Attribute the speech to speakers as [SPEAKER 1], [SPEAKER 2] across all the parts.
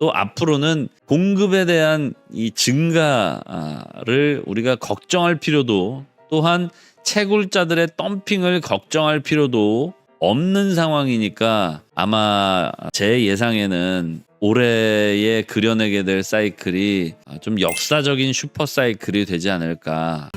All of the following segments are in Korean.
[SPEAKER 1] 또 앞으로는 공급에 대한 이 증가를 우리가 걱정할 필요도, 또한 채굴자들의 덤핑을 걱정할 필요도 없는 상황이니까 아마 제 예상에는 올해에 그려내게 될 사이클이 좀 역사적인 슈퍼 사이클이 되지 않을까.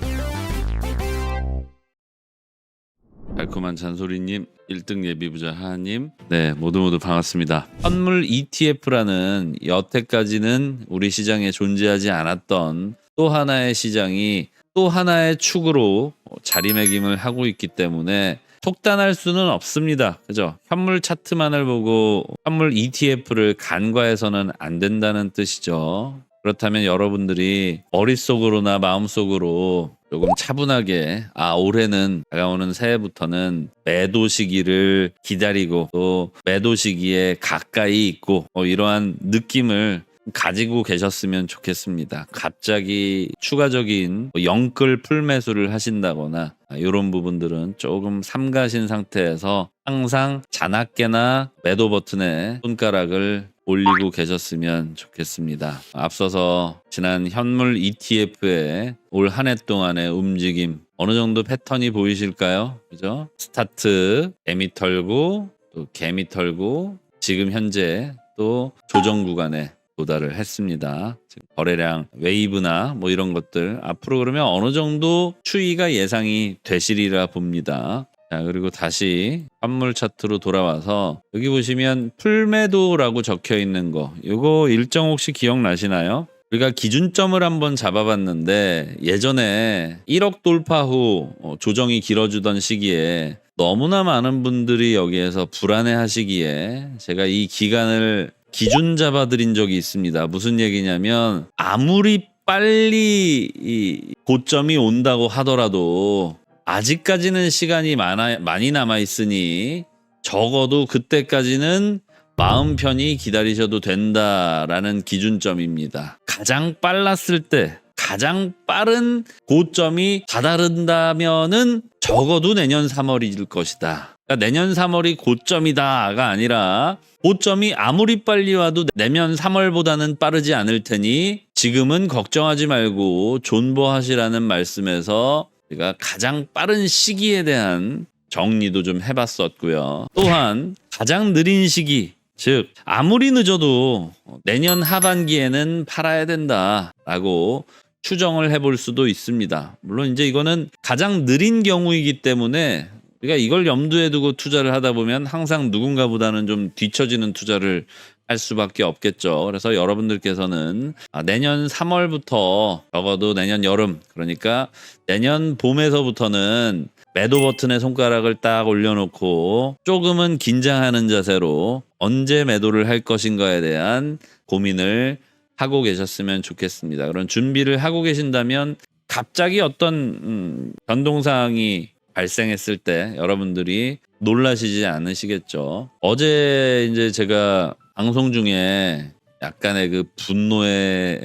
[SPEAKER 1] 달콤한 잔소리님, 1등 예비부자 하하님, 네, 모두 반갑습니다. 현물 ETF라는 여태까지는 우리 시장에 존재하지 않았던 또 하나의 시장이 또 하나의 축으로 자리매김을 하고 있기 때문에 속단할 수는 없습니다. 그죠? 현물 차트만을 보고 현물 ETF를 간과해서는 안 된다는 뜻이죠. 그렇다면 여러분들이 머릿속으로나 마음속으로 조금 차분하게 올해는 다가오는 새해부터는 매도 시기를 기다리고 또 매도 시기에 가까이 있고 이러한 느낌을 가지고 계셨으면 좋겠습니다. 갑자기 추가적인 영끌 풀매수를 하신다거나 이런 부분들은 조금 삼가신 상태에서 항상 자나깨나 매도 버튼에 손가락을 올리고 계셨으면 좋겠습니다. 앞서서 지난 현물 ETF의 올 한 해 동안의 움직임 어느 정도 패턴이 보이실까요? 그죠? 스타트, 개미 털고 또 개미 털고 지금 현재 또 조정 구간에 도달을 했습니다. 거래량 웨이브나 이런 것들 앞으로 그러면 어느 정도 추이가 예상이 되시리라 봅니다. 자, 그리고 다시 현물 차트로 돌아와서 여기 보시면 풀매도라고 적혀 있는 거, 이거 일정 혹시 기억나시나요? 우리가 기준점을 한번 잡아봤는데 예전에 1억 돌파 후 조정이 길어지던 시기에 너무나 많은 분들이 여기에서 불안해 하시기에 제가 이 기간을 기준 잡아드린 적이 있습니다. 무슨 얘기냐면 아무리 빨리 이 고점이 온다고 하더라도 아직까지는 시간이 많이 남아있으니 적어도 그때까지는 마음 편히 기다리셔도 된다라는 기준점입니다. 가장 빨랐을 때 가장 빠른 고점이 다다른다면은 적어도 내년 3월일 것이다. 그러니까 내년 3월이 고점이다가 아니라 고점이 아무리 빨리 와도 내년 3월보다는 빠르지 않을 테니 지금은 걱정하지 말고 존버하시라는 말씀에서 제가 가장 빠른 시기에 대한 정리도 좀 해봤었고요. 또한 가장 느린 시기, 즉 아무리 늦어도 내년 하반기에는 팔아야 된다라고 추정을 해볼 수도 있습니다. 물론 이제 이거는 가장 느린 경우이기 때문에 우리가 이걸 염두에 두고 투자를 하다 보면 항상 누군가보다는 좀 뒤처지는 투자를 할 수밖에 없겠죠. 그래서 여러분들께서는 내년 3월부터 적어도 내년 여름, 그러니까 내년 봄에서부터는 매도 버튼에 손가락을 딱 올려놓고 조금은 긴장하는 자세로 언제 매도를 할 것인가에 대한 고민을 하고 계셨으면 좋겠습니다. 그런 준비를 하고 계신다면 갑자기 어떤 변동사항이 발생했을 때 여러분들이 놀라시지 않으시겠죠. 어제 이제 제가 방송 중에 약간의 그 분노의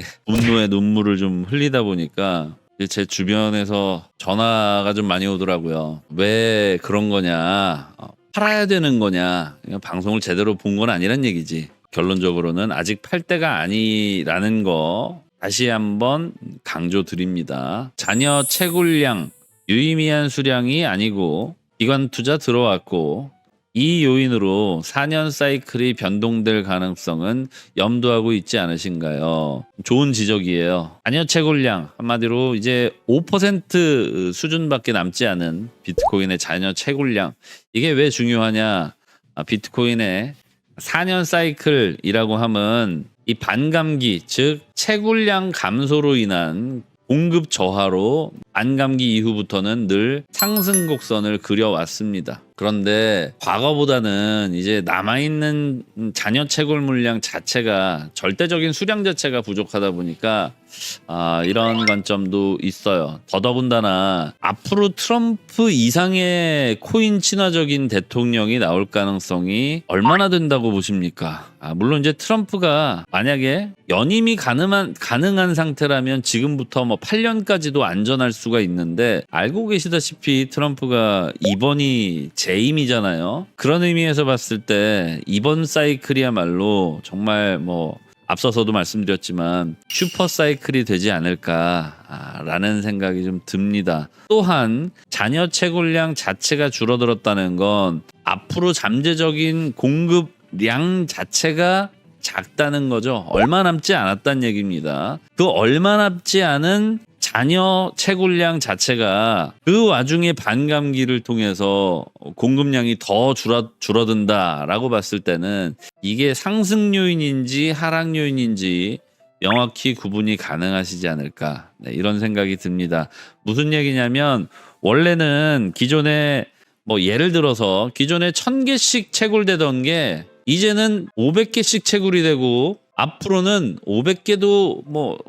[SPEAKER 1] 눈물을 좀 흘리다 보니까 제 주변에서 전화가 좀 많이 오더라고요. 왜 그런 거냐, 팔아야 되는 거냐, 방송을 제대로 본 건 아니란 얘기지. 결론적으로는 아직 팔 때가 아니라는 거 다시 한번 강조드립니다. 자녀 채굴량 유의미한 수량이 아니고 기관 투자 들어왔고 이 요인으로 4년 사이클이 변동될 가능성은 염두하고 있지 않으신가요? 좋은 지적이에요. 자녀 채굴량 한마디로 이제 5% 수준밖에 남지 않은 비트코인의 자녀 채굴량, 이게 왜 중요하냐? 비트코인의 4년 사이클이라고 하면 이 반감기, 즉 채굴량 감소로 인한 공급 저하로 반감기 이후부터는 늘 상승 곡선을 그려왔습니다. 그런데 과거보다는 이제 남아있는 자녀 채굴 물량 자체가, 절대적인 수량 자체가 부족하다 보니까 이런 관점도 있어요. 더더군다나 앞으로 트럼프 이상의 코인 친화적인 대통령이 나올 가능성이 얼마나 된다고 보십니까? 물론 이제 트럼프가 만약에 연임이 가능한 상태라면 지금부터 8년까지도 안전할 수가 있는데, 알고 계시다시피 트럼프가 이번이 재임이잖아요. 그런 의미에서 봤을 때 이번 사이클이야말로 정말 앞서서도 말씀드렸지만 슈퍼사이클이 되지 않을까라는 생각이 좀 듭니다. 또한 잔여 채굴량 자체가 줄어들었다는 건 앞으로 잠재적인 공급량 자체가 작다는 거죠. 얼마 남지 않았다는 얘기입니다. 그 얼마 남지 않은 잔여 채굴량 자체가 그 와중에 반감기를 통해서 공급량이 더 줄어든다라고 봤을 때는 이게 상승 요인인지 하락 요인인지 명확히 구분이 가능하시지 않을까, 네, 이런 생각이 듭니다. 무슨 얘기냐면 원래는 기존에 예를 들어서 기존에 1000개씩 채굴되던 게 이제는 500개씩 채굴이 되고 앞으로는 500개도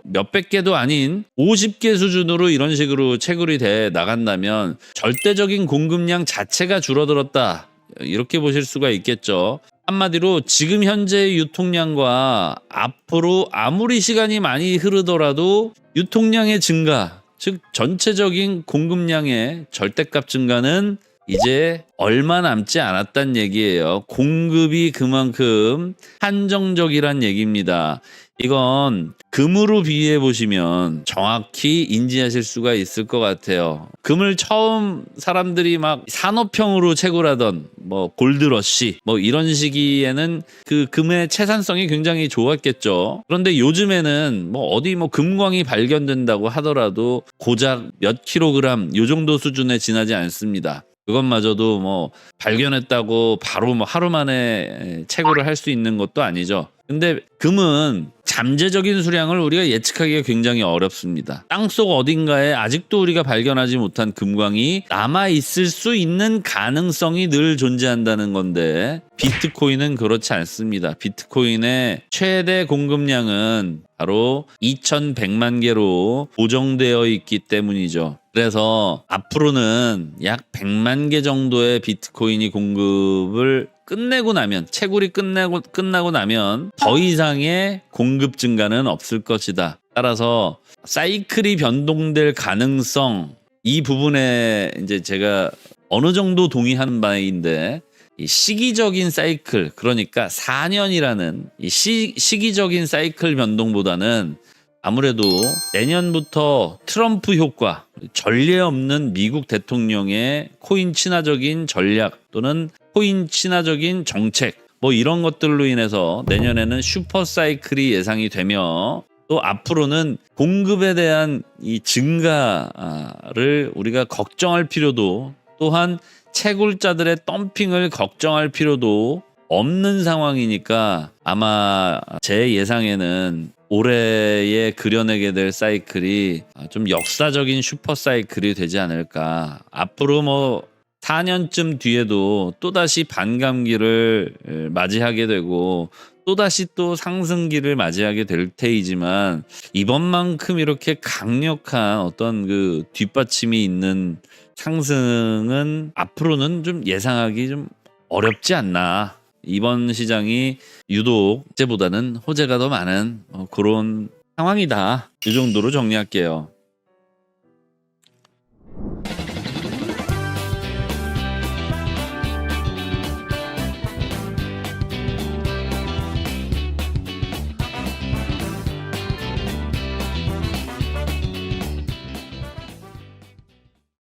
[SPEAKER 1] 몇백 개도 아닌 50개 수준으로 이런 식으로 채굴이 돼 나간다면 절대적인 공급량 자체가 줄어들었다, 이렇게 보실 수가 있겠죠. 한마디로 지금 현재의 유통량과 앞으로 아무리 시간이 많이 흐르더라도 유통량의 증가, 즉 전체적인 공급량의 절대값 증가는 이제 얼마 남지 않았단 얘기예요. 공급이 그만큼 한정적이란 얘기입니다. 이건 금으로 비유해 보시면 정확히 인지하실 수가 있을 것 같아요. 금을 처음 사람들이 막 산업형으로 채굴하던 골드러시 이런 시기에는 그 금의 채산성이 굉장히 좋았겠죠. 그런데 요즘에는 어디 금광이 발견된다고 하더라도 고작 몇 킬로그램 요 정도 수준에 지나지 않습니다. 그것마저도 발견했다고 바로 하루 만에 채굴을 할 수 있는 것도 아니죠. 근데 금은 잠재적인 수량을 우리가 예측하기가 굉장히 어렵습니다. 땅속 어딘가에 아직도 우리가 발견하지 못한 금광이 남아 있을 수 있는 가능성이 늘 존재한다는 건데 비트코인은 그렇지 않습니다. 비트코인의 최대 공급량은 바로 2100만 개로 고정되어 있기 때문이죠. 그래서 앞으로는 약 100만 개 정도의 비트코인이 공급을 끝내고 나면, 채굴이 끝나고 나면 더 이상의 공급 증가는 없을 것이다. 따라서 사이클이 변동될 가능성, 이 부분에 이제 제가 어느 정도 동의하는 바인데, 이 시기적인 사이클, 그러니까 4년이라는 이 시기적인 사이클 변동보다는 아무래도 내년부터 트럼프 효과, 전례 없는 미국 대통령의 코인 친화적인 전략 또는 코인 친화적인 정책 이런 것들로 인해서 내년에는 슈퍼 사이클이 예상이 되며, 또 앞으로는 공급에 대한 이 증가를 우리가 걱정할 필요도, 또한 채굴자들의 덤핑을 걱정할 필요도 없는 상황이니까 아마 제 예상에는 올해에 그려내게 될 사이클이 좀 역사적인 슈퍼 사이클이 되지 않을까. 앞으로 4년쯤 뒤에도 또다시 반감기를 맞이하게 되고 또다시 또 상승기를 맞이하게 될 테이지만 이번만큼 이렇게 강력한 어떤 그 뒷받침이 있는 상승은 앞으로는 좀 예상하기 좀 어렵지 않나. 이번 시장이 유독 어제보다는 호재가 더 많은 그런 상황이다. 이 정도로 정리할게요.